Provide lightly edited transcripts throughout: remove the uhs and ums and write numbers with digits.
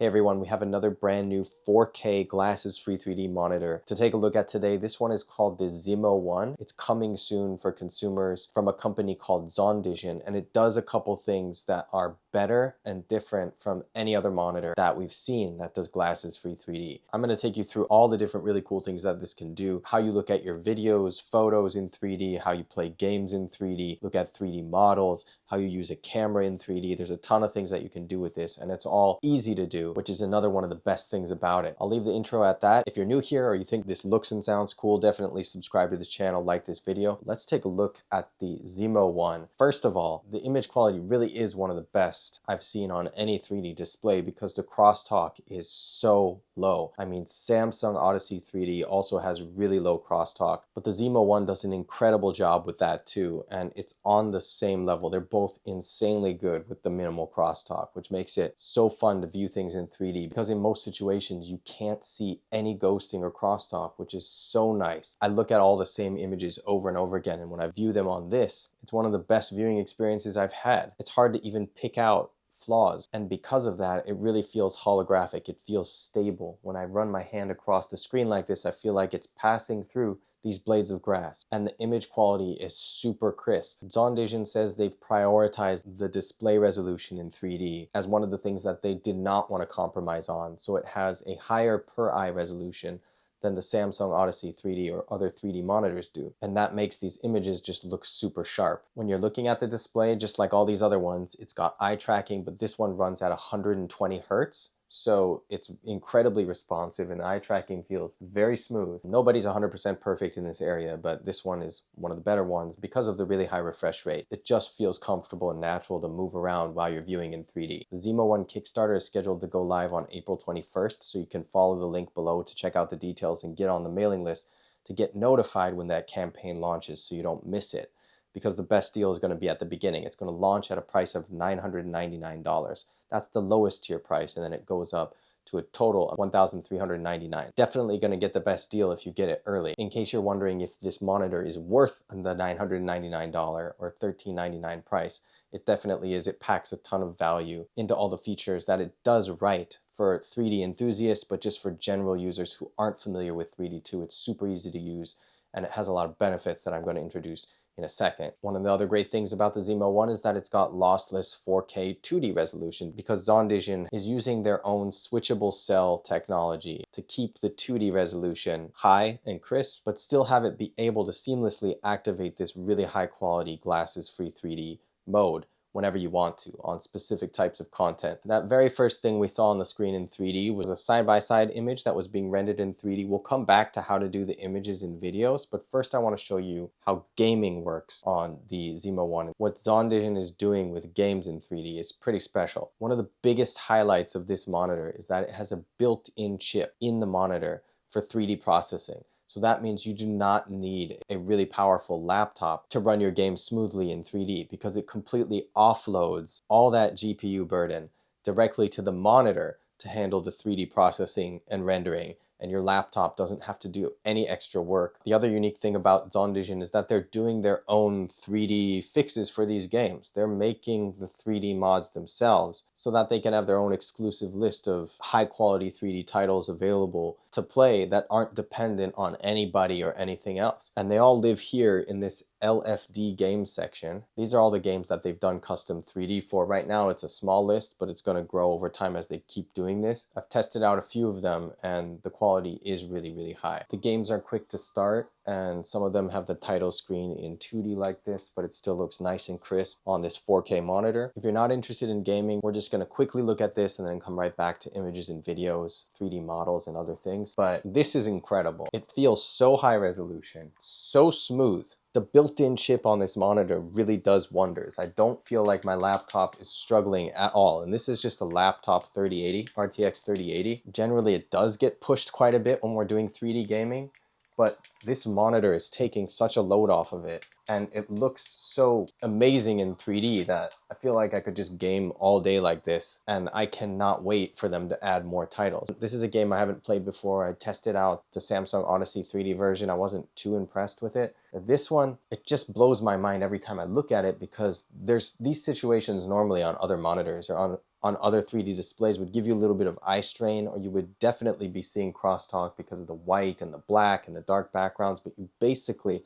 Hey everyone, we have another brand new 4K glasses-free 3D monitor to take a look at today. This one is called the Zimo1. It's coming soon for consumers from a company called ZONDISION, and it does a couple things that are better and different from any other monitor that we've seen that does glasses-free 3D. I'm going to take you through all the different really cool things that this can do, how you look at your videos, photos in 3D, how you play games in 3D, look at 3D models, how you use a camera in 3D. There's a ton of things that you can do with this, and it's all easy to do, which is another one of the best things about it. I'll leave the intro at that. If you're new here or you think this looks and sounds cool, definitely subscribe to this channel, like this video. Let's take a look at the Zimo1. First of all, the image quality really is one of the best I've seen on any 3D display because the crosstalk is so low. I mean, Samsung Odyssey 3D also has really low crosstalk, but the Zimo1 does an incredible job with that too, and it's on the same level. They're both insanely good with the minimal crosstalk, which makes it so fun to view things in 3D because in most situations you can't see any ghosting or crosstalk, which is so nice. I look at all the same images over and over again, and when I view them on this, it's one of the best viewing experiences I've had. It's hard to even pick out flaws, and because of that it really feels holographic. It feels stable. When I run my hand across the screen like this, I feel like it's passing through these blades of grass, and the image quality is super crisp. ZONDISION says they've prioritized the display resolution in 3D as one of the things that they did not want to compromise on, so it has a higher per eye resolution than the Samsung Odyssey 3D or other 3D monitors do. And that makes these images just look super sharp. When you're looking at the display, just like all these other ones, it's got eye tracking, but this one runs at 120 Hertz. So it's incredibly responsive and the eye tracking feels very smooth. Nobody's 100% perfect in this area, but this one is one of the better ones because of the really high refresh rate. It just feels comfortable and natural to move around while you're viewing in 3D. The Zimo1 Kickstarter is scheduled to go live on April 21st, so you can follow the link below to check out the details and get on the mailing list to get notified when that campaign launches so you don't miss it. Because the best deal is going to be at the beginning. It's going to launch at a price of $999. That's the lowest tier price, and then it goes up to a total of $1,399. Definitely going to get the best deal if you get it early. In case you're wondering if this monitor is worth the $999 or $1,399 price, it definitely is. It packs a ton of value into all the features that it does right for 3D enthusiasts, but just for general users who aren't familiar with 3D too. It's super easy to use, and it has a lot of benefits that I'm going to introduce in a second. One of the other great things about the Zimo1 is that it's got lossless 4K 2D resolution because ZONDISION is using their own switchable cell technology to keep the 2D resolution high and crisp, but still have it be able to seamlessly activate this really high quality glasses-free 3D mode whenever you want to on specific types of content. That very first thing we saw on the screen in 3D was a side-by-side image that was being rendered in 3D. We'll come back to how to do the images in videos, but first I want to show you how gaming works on the Zimo1. What ZONDISION is doing with games in 3D is pretty special. One of the biggest highlights of this monitor is that it has a built-in chip in the monitor for 3D processing. So that means you do not need a really powerful laptop to run your game smoothly in 3D because it completely offloads all that GPU burden directly to the monitor to handle the 3D processing and rendering, and your laptop doesn't have to do any extra work. The other unique thing about ZONDISION is that they're doing their own 3D fixes for these games. They're making the 3D mods themselves so that they can have their own exclusive list of high quality 3D titles available to play that aren't dependent on anybody or anything else. And they all live here in this LFD games section. These are all the games that they've done custom 3D for. Right now it's a small list, but it's going to grow over time as they keep doing this. I've tested out a few of them and the quality is really, really high. The games are quick to start, and some of them have the title screen in 2D like this, but it still looks nice and crisp on this 4K monitor. If you're not interested in gaming, we're just going to quickly look at this and then come right back to images and videos, 3D models and other things. But this is incredible. It feels so high resolution, so smooth. The built-in chip on this monitor really does wonders. I don't feel like my laptop is struggling at all. And this is just a laptop 3080, RTX 3080. Generally, it does get pushed quite a bit when we're doing 3D gaming, but this monitor is taking such a load off of it, and it looks so amazing in 3D that I feel like I could just game all day like this, and I cannot wait for them to add more titles. This is a game I haven't played before. I tested out the Samsung Odyssey 3D version. I wasn't too impressed with it. This one, it just blows my mind every time I look at it because there's these situations normally on other monitors or on on other 3D displays would give you a little bit of eye strain, or you would definitely be seeing crosstalk because of the white and the black and the dark backgrounds, but you basically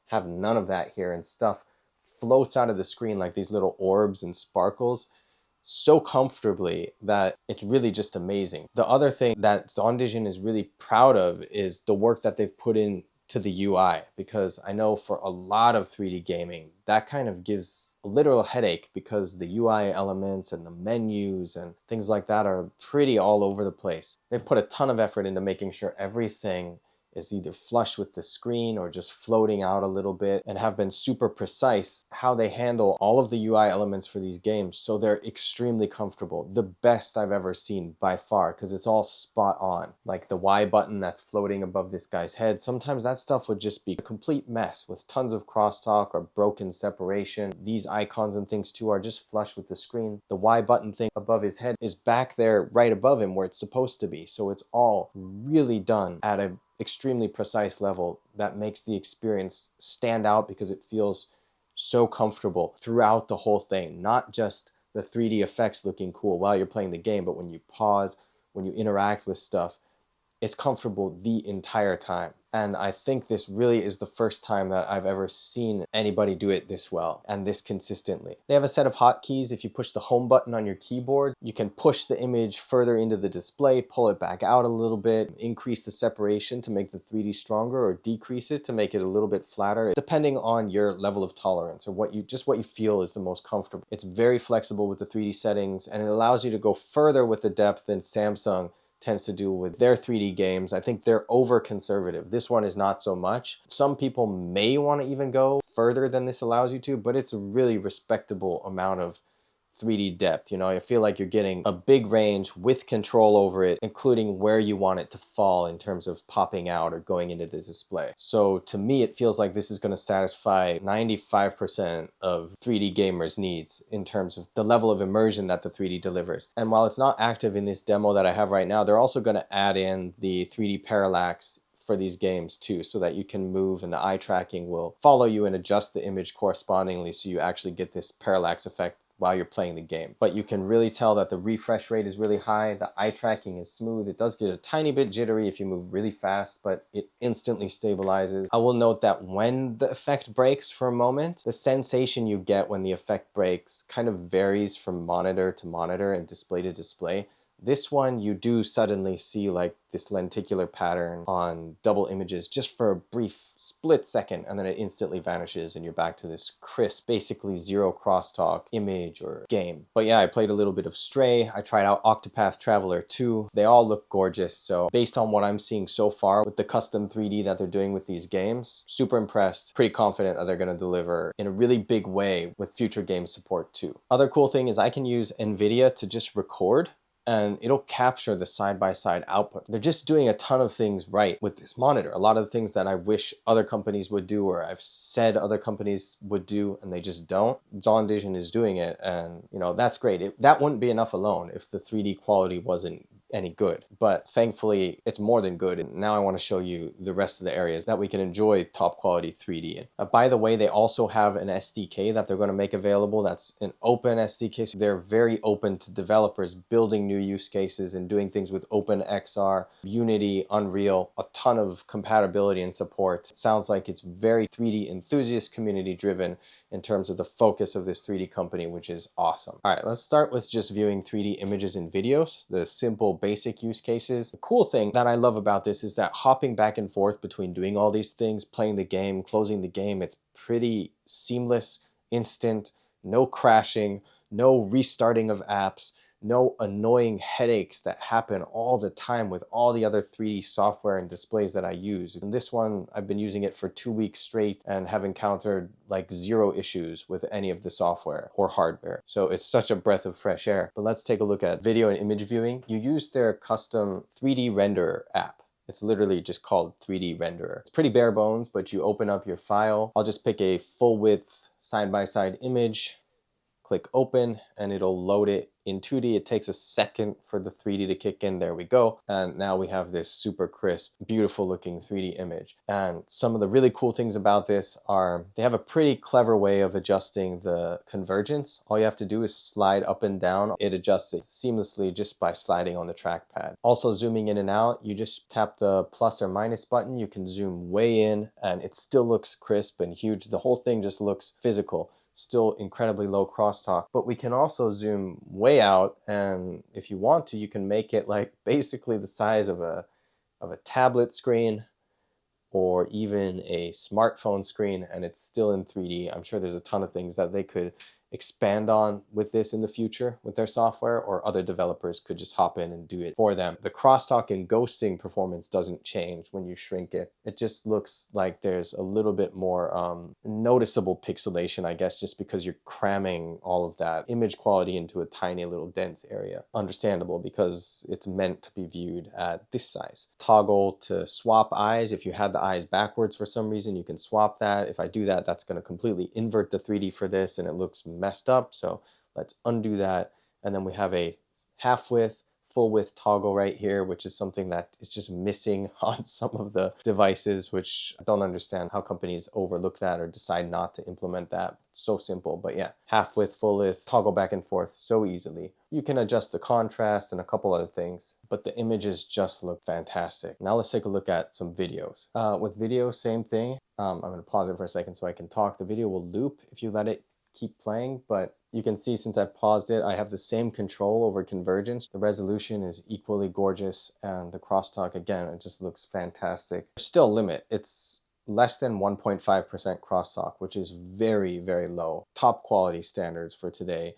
have none of that here, and stuff floats out of the screen like these little orbs and sparkles so comfortably that it's really just amazing. The other thing that ZONDISION is really proud of is the work that they've put in to the UI, because I know for a lot of 3D gaming, that kind of gives a literal headache because the UI elements and the menus and things like that are pretty all over the place. They've put a ton of effort into making sure everything is either flush with the screen or just floating out a little bit, and have been super precise how they handle all of the UI elements for these games, so they're extremely comfortable. The best I've ever seen by far, because it's all spot on. Like the Y button that's floating above this guy's head, sometimes that stuff would just be a complete mess with tons of crosstalk or broken separation. These icons and things too are just flush with the screen. The Y button thing above his head is back there right above him where it's supposed to be, so it's all really done at a extremely precise level that makes the experience stand out, because it feels so comfortable throughout the whole thing. Not just the 3D effects looking cool while you're playing the game, but when you pause, when you interact with stuff, it's comfortable the entire time. And I think this really is the first time that I've ever seen anybody do it this well and this consistently. They have a set of hotkeys. If you push the home button on your keyboard, you can push the image further into the display, pull it back out a little bit, increase the separation to make the 3D stronger, or decrease it to make it a little bit flatter, depending on your level of tolerance or what you feel is the most comfortable. It's very flexible with the 3D settings, and it allows you to go further with the depth than Samsung tends to do with their 3D games. I think they're over conservative. This one is not so much. Some people may want to even go further than this allows you to, but it's a really respectable amount of 3D depth. You know, I feel like you're getting a big range with control over it, including where you want it to fall in terms of popping out or going into the display. So to me, it feels like this is going to satisfy 95% of 3D gamers' needs in terms of the level of immersion that the 3D delivers. And while it's not active in this demo that I have right now, they're also going to add in the 3D parallax for these games too, so that you can move and the eye tracking will follow you and adjust the image correspondingly, so you actually get this parallax effect while you're playing the game. But you can really tell that the refresh rate is really high, the eye tracking is smooth. It does get a tiny bit jittery if you move really fast, but it instantly stabilizes. I will note that when the effect breaks for a moment, the sensation you get when the effect breaks kind of varies from monitor to monitor and display to display. This one, you do suddenly see like this lenticular pattern on double images just for a brief split second, and then it instantly vanishes and you're back to this crisp, basically zero crosstalk image or game. But yeah, I played a little bit of Stray. I tried out Octopath Traveler 2. They all look gorgeous. So based on what I'm seeing so far with the custom 3D that they're doing with these games, super impressed, pretty confident that they're going to deliver in a really big way with future game support too. Other cool thing is I can use NVIDIA to just record, and it'll capture the side-by-side output. They're just doing a ton of things right with this monitor. A lot of the things that I wish other companies would do, or I've said other companies would do, and they just don't. ZONDISION is doing it, and you know, that's great. That wouldn't be enough alone if the 3D quality wasn't any good, but thankfully it's more than good. And now I want to show you the rest of the areas that we can enjoy top quality 3D in. By the way, they also have an SDK that they're going to make available. That's an open SDK, so they're very open to developers building new use cases and doing things with OpenXR, Unity, Unreal, a ton of compatibility and support. It sounds like it's very 3D enthusiast community driven in terms of the focus of this 3D company, which is awesome. All right, let's start with just viewing 3D images and videos, the simple basic use cases. The cool thing that I love about this is that hopping back and forth between doing all these things, playing the game, closing the game, it's pretty seamless, instant, no crashing, no restarting of apps, no annoying headaches that happen all the time with all the other 3D software and displays that I use. And this one, I've been using it for 2 weeks straight and have encountered like zero issues with any of the software or hardware. So it's such a breath of fresh air. But let's take a look at video and image viewing. You use their custom 3D renderer app. It's literally just called 3D renderer. It's pretty bare bones, but you open up your file. I'll just pick a full width side-by-side image, click open and it'll load it in 2D. It takes a second for the 3D to kick in. There we go. And now we have this super crisp, beautiful looking 3D image. And some of the really cool things about this are they have a pretty clever way of adjusting the convergence. All you have to do is slide up and down. It adjusts it seamlessly just by sliding on the trackpad. Also, zooming in and out, you just tap the plus or minus button. You can zoom way in and it still looks crisp and huge. The whole thing just looks physical. Still incredibly low crosstalk, but we can also zoom way out, and if you want to, you can make it like basically the size of a tablet screen or even a smartphone screen, and it's still in 3D. I'm sure there's a ton of things that they could expand on with this in the future with their software, or other developers could just hop in and do it for them. The crosstalk and ghosting performance doesn't change when you shrink it. It just looks like there's a little bit more noticeable pixelation, I guess, just because you're cramming all of that image quality into a tiny little dense area. Understandable, because it's meant to be viewed at this size. Toggle to swap eyes. If you had the eyes backwards for some reason, you can swap that. If I do that, that's going to completely invert the 3D for this, and it looks messed up. So let's undo that. And then we have a half width, full width toggle right here, which is something that is just missing on some of the devices, which I don't understand how companies overlook that or decide not to implement that. It's so simple, but yeah, half width, full width, toggle back and forth so easily. You can adjust the contrast and a couple other things, but the images just look fantastic. Now let's take a look at some videos. With video, same thing. I'm going to pause it for a second so I can talk. The video will loop if you let it keep playing, but you can see since I paused it, I have the same control over convergence. The resolution is equally gorgeous, and the crosstalk, again, it just looks fantastic. There's still a limit. It's less than 1.5% crosstalk, which is very, very low. Top quality standards for today.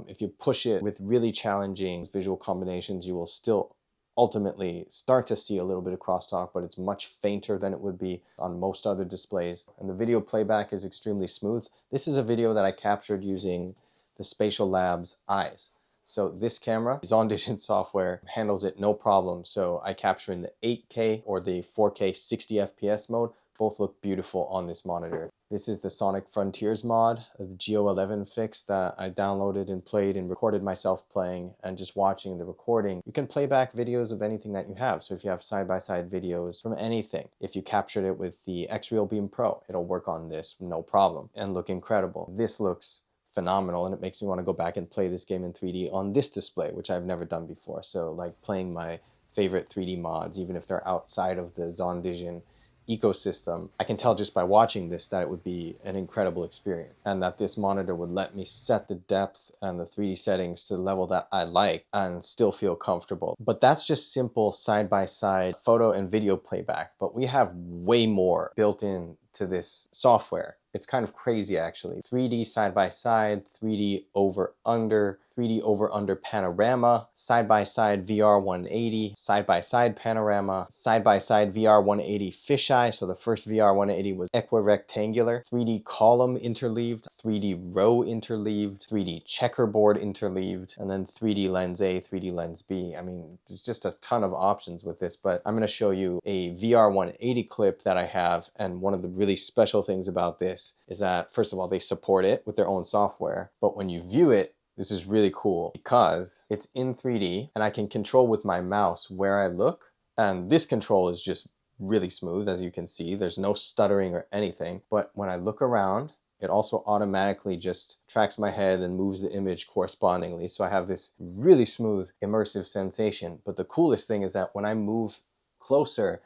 If you push it with really challenging visual combinations, you will still ultimately start to see a little bit of crosstalk, but it's much fainter than it would be on most other displays. And the video playback is extremely smooth. This is a video that I captured using the Spatial Labs eyes. So this camera, ZONDISION software, handles it no problem. So I capture in the 8K or the 4K 60 FPS mode. Both look beautiful on this monitor. This is the Sonic Frontiers mod, the GO11 fix that I downloaded and played and recorded myself playing, and just watching the recording. You can play back videos of anything that you have. So if you have side-by-side videos from anything, if you captured it with the X-Real Beam Pro, it'll work on this no problem and look incredible. This looks phenomenal, and it makes me want to go back and play this game in 3D on this display, which I've never done before. So like playing my favorite 3D mods, even if they're outside of the ZONDISION ecosystem, I can tell just by watching this that it would be an incredible experience, and that this monitor would let me set the depth and the 3D settings to the level that I like and still feel comfortable. But that's just simple side-by-side photo and video playback, but we have way more built in to this software. It's kind of crazy actually. 3D side-by-side, 3D over-under, 3D over-under panorama, side-by-side VR 180, side-by-side panorama, side-by-side VR 180 fisheye. So the first VR 180 was equirectangular, 3D column interleaved, 3D row interleaved, 3D checkerboard interleaved, and then 3D lens A, 3D lens B. I mean, there's just a ton of options with this, but I'm going to show you a VR 180 clip that I have, and one of the really special things about this is that, first of all, they support it with their own software, but when you view it, this is really cool because it's in 3D and I can control with my mouse where I look, and this control is just really smooth. As you can see, there's no stuttering or anything, but when I look around, it also automatically just tracks my head and moves the image correspondingly. So I have this really smooth immersive sensation. But the coolest thing is that when I move closer,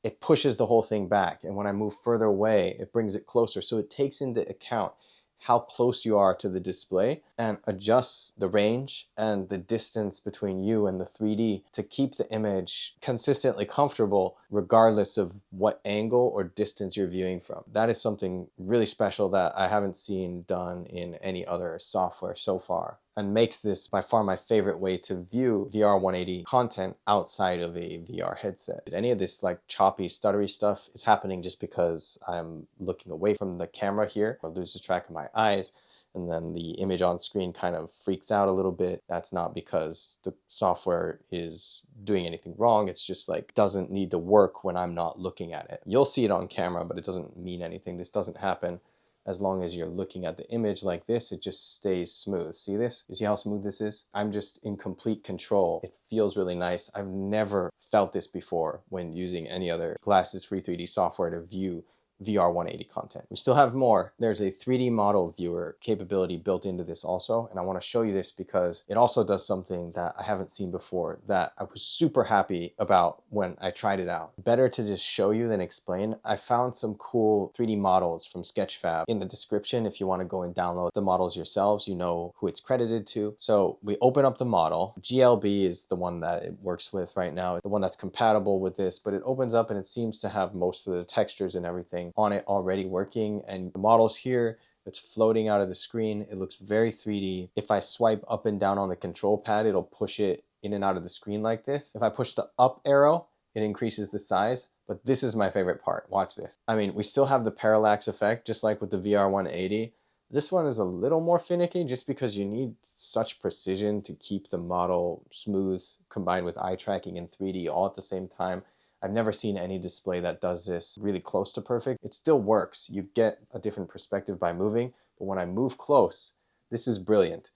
it pushes the whole thing back. And when I move further away, it brings it closer. So it takes into account how close you are to the display and adjusts the range and the distance between you and the 3D to keep the image consistently comfortable regardless of what angle or distance you're viewing from. That is something really special that I haven't seen done in any other software so far, and makes this by far my favorite way to view VR 180 content outside of a VR headset. Any of this like choppy, stuttery stuff is happening just because I'm looking away from the camera here. I lose track of my eyes, and then the image on screen kind of freaks out a little bit. That's not because the software is doing anything wrong. It's just like doesn't need to work when I'm not looking at it. You'll see it on camera, but it doesn't mean anything. This doesn't happen as long as you're looking at the image like this, it just stays smooth. See this? You see how smooth this is? I'm just in complete control. It feels really nice. I've never felt this before when using any other glasses free 3D software to view VR 180 content. We still have more. There's a 3D model viewer capability built into this also, and I want to show you this because it also does something that I haven't seen before that I was super happy about when I tried it out. Better to just show you than explain. I found some cool 3D models from Sketchfab in the description if you want to go and download the models yourselves. You know who it's credited to. So we open up the model. GLB is the one that it works with right now, the one that's compatible with this, but it opens up and it seems to have most of the textures and everything on it already working, and the models here, it's floating out of the screen. It looks very 3D. If I swipe up and down on the control pad, it'll push it in and out of the screen like this. If I push the up arrow, it increases the size, but this is my favorite part. Watch this. I mean, we still have the parallax effect, just like with the VR 180. This one is a little more finicky just because you need such precision to keep the model smooth combined with eye tracking and 3D all at the same time. I've never seen any display that does this really close to perfect. It still works. You get a different perspective by moving, but when I move close, this is brilliant.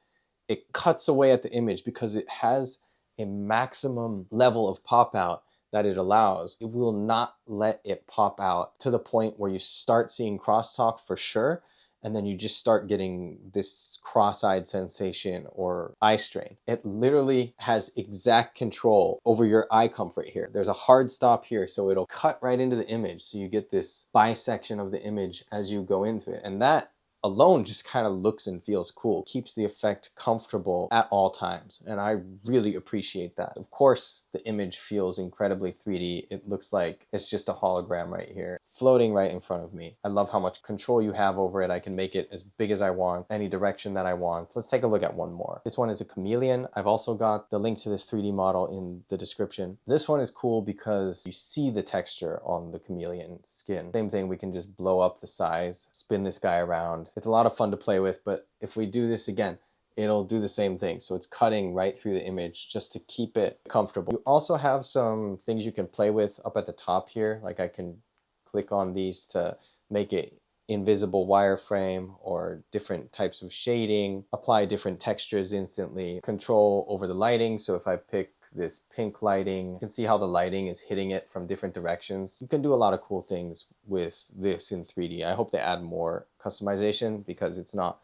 It cuts away at the image because it has a maximum level of pop out that it allows. It will not let it pop out to the point where you start seeing crosstalk for sure, and then you just start getting this cross-eyed sensation or eye strain. It literally has exact control over your eye comfort here. There's a hard stop here, so it'll cut right into the image, so you get this bisection of the image as you go into it. And that alone just kind of looks and feels cool. Keeps the effect comfortable at all times, and I really appreciate that. Of course, the image feels incredibly 3D. It looks like it's just a hologram right here, floating right in front of me. I love how much control you have over it. I can make it as big as I want, any direction that I want. So let's take a look at one more. This one is a chameleon. I've also got the link to this 3D model in the description. This one is cool because you see the texture on the chameleon skin. Same thing, we can just blow up the size, spin this guy around. It's a lot of fun to play with, but if we do this again, it'll do the same thing. So it's cutting right through the image just to keep it comfortable. You also have some things you can play with up at the top here. Like I can click on these to make it invisible wireframe or different types of shading, apply different textures instantly, control over the lighting. So if I pick this pink lighting, you can see how the lighting is hitting it from different directions. You can do a lot of cool things with this in 3D. I hope they add more customization because it's not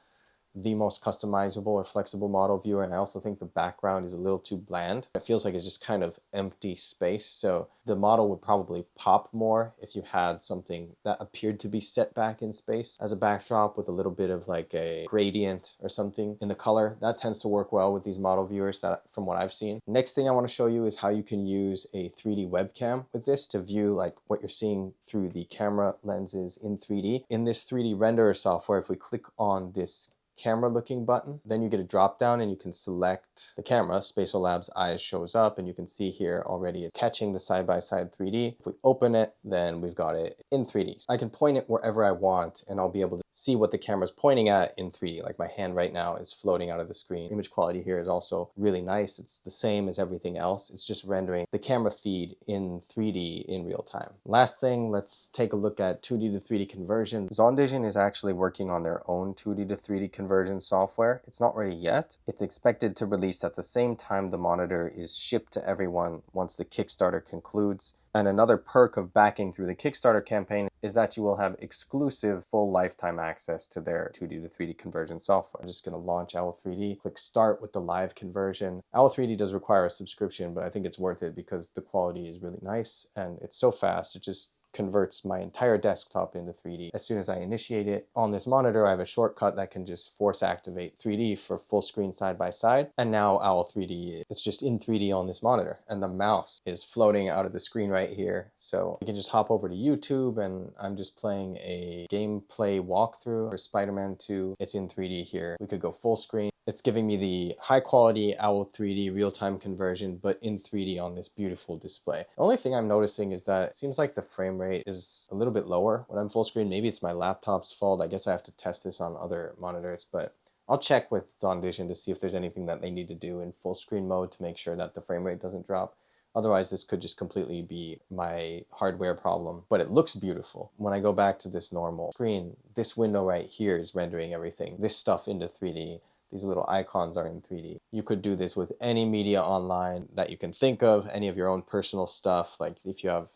the most customizable or flexible model viewer, and I also think the background is a little too bland. It feels like it's just kind of empty space, so the model would probably pop more if you had something that appeared to be set back in space as a backdrop with a little bit of like a gradient or something in the color. That tends to work well with these model viewers that, from what I've seen. Next thing I want to show you is how you can use a 3D webcam with this to view like what you're seeing through the camera lenses in 3D. In this 3D renderer software, if we click on this camera looking button, then you get a drop down and you can select the camera. Spatial Labs eyes shows up and you can see here already it's catching the side-by-side 3D. If we open it, then we've got it in 3D. So I can point it wherever I want and I'll be able to see what the camera's pointing at in 3D. Like my hand right now is floating out of the screen. Image quality here is also really nice. It's the same as everything else. It's just rendering the camera feed in 3D in real time. Last thing, let's take a look at 2D to 3D conversion. ZONDISION is actually working on their own 2D to 3D conversion software. It's not ready yet. It's expected to release at the same time the monitor is shipped to everyone once the Kickstarter concludes. And another perk of backing through the Kickstarter campaign is that you will have exclusive full lifetime access to their 2D to 3D conversion software. I'm just going to launch Owl3D, click start with the live conversion. Owl3D does require a subscription, but I think it's worth it because the quality is really nice and it's so fast. It just converts my entire desktop into 3D. As soon as I initiate it on this monitor, I have a shortcut that can just force activate 3D for full screen side by side. And now Owl3D, it's just in 3D on this monitor. And the mouse is floating out of the screen right here. So you can just hop over to YouTube and I'm just playing a gameplay walkthrough for Spider-Man 2. It's in 3D here. We could go full screen. It's giving me the high quality Owl3D real-time conversion, but in 3D on this beautiful display. The only thing I'm noticing is that it seems like the frame rate is a little bit lower when I'm full screen. Maybe it's my laptop's fault. I guess I have to test this on other monitors, but I'll check with ZONDISION to see if there's anything that they need to do in full screen mode to make sure that the frame rate doesn't drop. Otherwise, this could just completely be my hardware problem, but it looks beautiful. When I go back to this normal screen, this window right here is rendering everything, this stuff into 3D. These little icons are in 3D. You could do this with any media online that you can think of, any of your own personal stuff, like if you have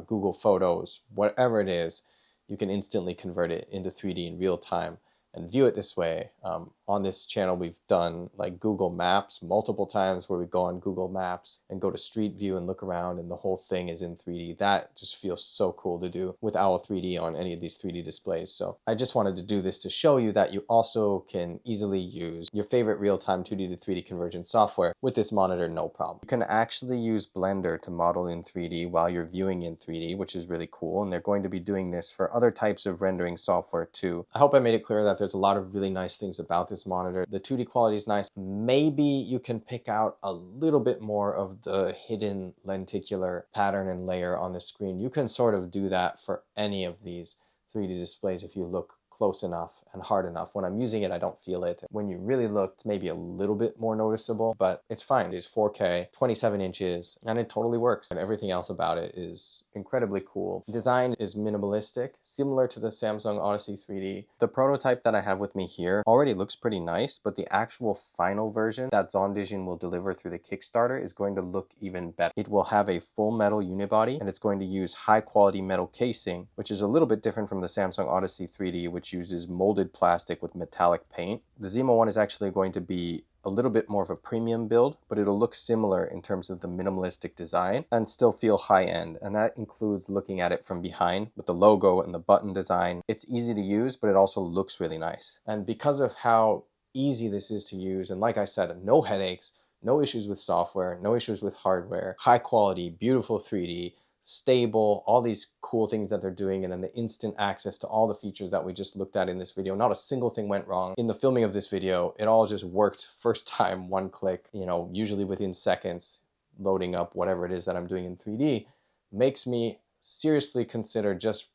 Google Photos, whatever it is, you can instantly convert it into 3D in real time and view it this way. On this channel, we've done like Google Maps multiple times, where we go on Google Maps and go to Street View and look around, and the whole thing is in 3D. That just feels so cool to do with OWL 3D on any of these 3D displays. So I just wanted to do this to show you that you also can easily use your favorite real-time 2D to 3D conversion software with this monitor, no problem. You can actually use Blender to model in 3D while you're viewing in 3D, which is really cool. And they're going to be doing this for other types of rendering software too. I hope I made it clear that there's a lot of really nice things about this monitor. The 2D quality is nice. Maybe you can pick out a little bit more of the hidden lenticular pattern and layer on the screen. You can sort of do that for any of these 3D displays if you look close enough and hard enough. When I'm using it, I don't feel it. When you really look, it's maybe a little bit more noticeable, but it's fine. It's 4K, 27 inches, and it totally works. And everything else about it is incredibly cool. Design is minimalistic, similar to the Samsung Odyssey 3D. The prototype that I have with me here already looks pretty nice, but the actual final version that ZONDISION will deliver through the Kickstarter is going to look even better. It will have a full metal unibody, and it's going to use high quality metal casing, which is a little bit different from the Samsung Odyssey 3D, which uses molded plastic with metallic paint. The ZIMO1 is actually going to be a little bit more of a premium build, but it'll look similar in terms of the minimalistic design and still feel high-end. And that includes looking at it from behind with the logo and the button design. It's easy to use, but it also looks really nice. And because of how easy this is to use, and like I said, no headaches, no issues with software, no issues with hardware, high quality, beautiful 3D, stable, all these cool things that they're doing, and then the instant access to all the features that we just looked at in this video. Not a single thing went wrong. In the filming of this video, it all just worked first time, one click, you know, usually within seconds, loading up whatever it is that I'm doing in 3D, makes me seriously consider just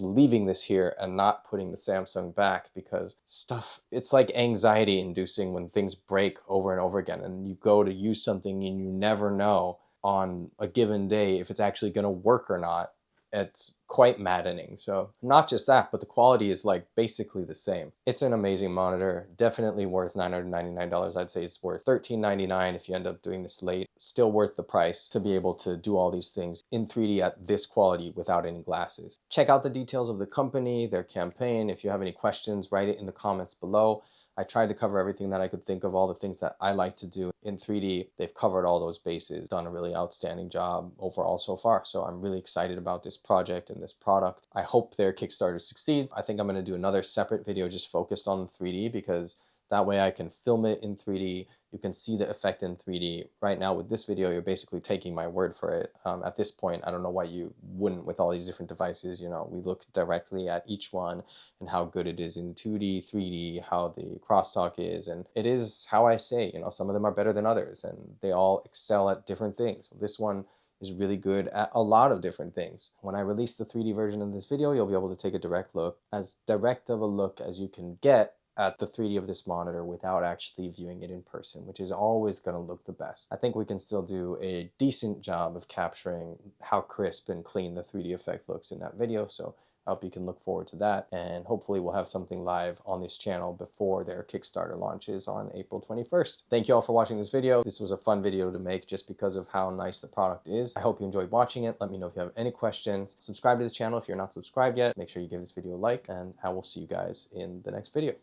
leaving this here and not putting the Samsung back, because stuff, it's like anxiety inducing when things break over and over again, and you go to use something and you never know on a given day if it's actually going to work or not. It's quite maddening. So not just that, but the quality is like basically the same. It's an amazing monitor, definitely worth $999. I'd say it's worth $13.99 if you end up doing this late. Still worth the price to be able to do all these things in 3D at this quality without any glasses. Check out the details of the company, their campaign. If you have any questions, write it in the comments below. I tried to cover everything that I could think of, all the things that I like to do in 3D. They've covered all those bases, done a really outstanding job overall so far. So I'm really excited about this project and this product. I hope their Kickstarter succeeds. I think I'm going to do another separate video just focused on 3D, because that way I can film it in 3D. You can see the effect in 3D. Right now with this video, you're basically taking my word for it. At this point, I don't know why you wouldn't with all these different devices. You know, we look directly at each one and how good it is in 2D, 3D, how the crosstalk is. And it is how I say, you know, some of them are better than others and they all excel at different things. This one is really good at a lot of different things. When I release the 3D version of this video, you'll be able to take a direct look, as direct of a look as you can get at the 3D of this monitor without actually viewing it in person, which is always going to look the best. I think we can still do a decent job of capturing how crisp and clean the 3D effect looks in that video, so I hope you can look forward to that, and hopefully we'll have something live on this channel before their Kickstarter launches on April 21st. Thank you all for watching this video. This was a fun video to make just because of how nice the product is. I hope you enjoyed watching it. Let me know if you have any questions. Subscribe to the channel if you're not subscribed yet. Make sure you give this video a like, and I will see you guys in the next video.